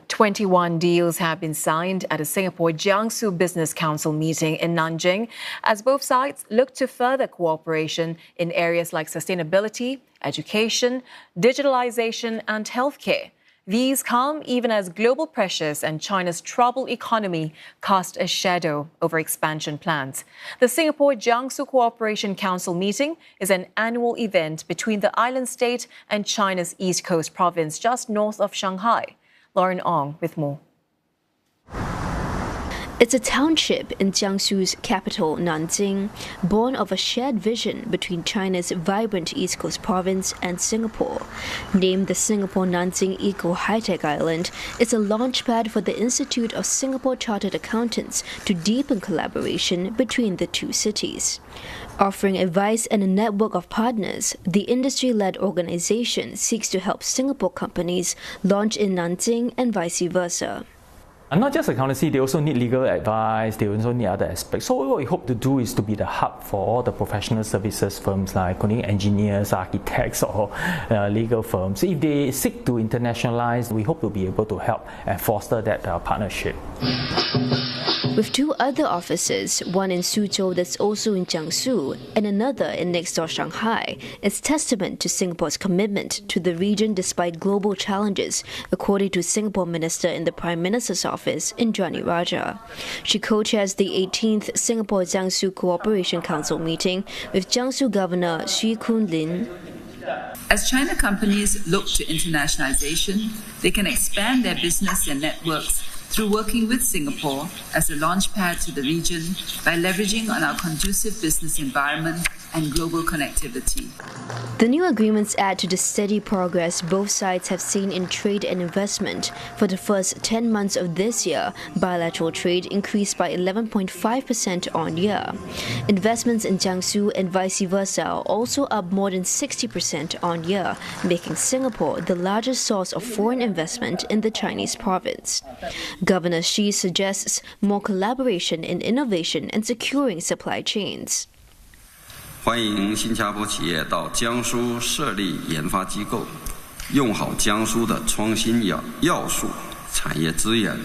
21 deals have been signed at a Singapore-Jiangsu Business Council meeting in Nanjing as both sides look to further cooperation in areas like sustainability, education, digitalisation and healthcare. These come even as global pressures and China's troubled economy cast a shadow over expansion plans. The Singapore-Jiangsu Cooperation Council meeting is an annual event between the island state and China's East Coast province just north of Shanghai. Lauren Ong with more. It's a township in Jiangsu's capital, Nanjing, born of a shared vision between China's vibrant East Coast province and Singapore. Named the Singapore-Nanjing Eco High-Tech Island, it's a launchpad for the Institute of Singapore Chartered Accountants to deepen collaboration between the two cities. Offering advice and a network of partners, the industry-led organization seeks to help Singapore companies launch in Nanjing and vice versa. And not just accountancy, they also need legal advice, they also need other aspects. So what we hope to do is to be the hub for all the professional services firms like including engineers, architects or legal firms. If they seek to internationalize, we hope to be able to help and foster that partnership. With two other offices, one in Suzhou that's also in Jiangsu and another in next-door Shanghai, it's testament to Singapore's commitment to the region despite global challenges, according to Singapore Minister in the Prime Minister's office, Indranee Rajah. She co-chairs the 18th Singapore-Jiangsu Cooperation Council meeting with Jiangsu Governor Xu Kunlin. As China companies look to internationalization, they can expand their business and networks through working with Singapore as a launchpad to the region by leveraging on our conducive business environment and global connectivity. The new agreements add to the steady progress both sides have seen in trade and investment. For the first 10 months of this year, bilateral trade increased by 11.5% on year. Investments in Jiangsu and vice versa are also up more than 60% on year, making Singapore the largest source of foreign investment in the Chinese province. Governor Xi suggests more collaboration in innovation and securing supply chains. 欢迎新加坡企业到江苏设立研发机构，用好江苏的创新要素、产业资源，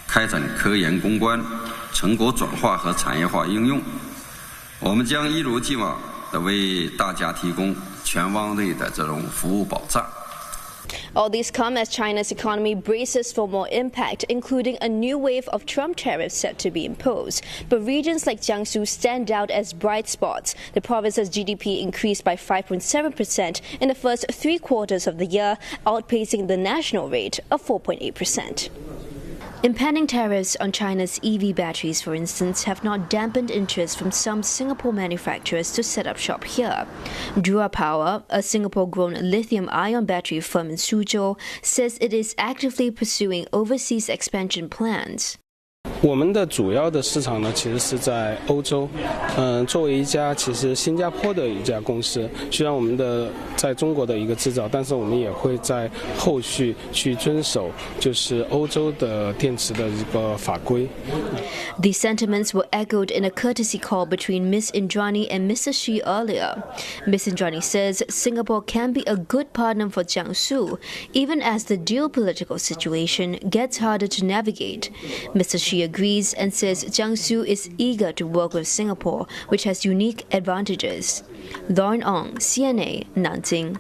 开展科研攻关、成果转化和产业化应用。我们将一如既往地为大家提供全方位的这种服务保障。 All these come as China's economy braces for more impact, including a new wave of Trump tariffs set to be imposed. But regions like Jiangsu stand out as bright spots. The province's GDP increased by 5.7% in the first 3 quarters of the year, outpacing the national rate of 4.8%. Impending tariffs on China's EV batteries, for instance, have not dampened interest from some Singapore manufacturers to set up shop here. Dura Power, a Singapore-grown lithium-ion battery firm in Suzhou, says it is actively pursuing overseas expansion plans. 我们的主要的市场呢，其实是在欧洲。作为一家其实新加坡的一家公司，虽然我们的在中国的一个制造，但是我们也会在后续去遵守就是欧洲的电池的一个法规。These sentiments were echoed in a courtesy call between Ms. Indranee and Mr. Xi earlier. Ms. Indranee says Singapore can be a good partner for Jiangsu, even as the geopolitical situation gets harder to navigate. Mr. Xi agrees and says Jiangsu is eager to work with Singapore, which has unique advantages. Lauren Ong, CNA, Nanjing.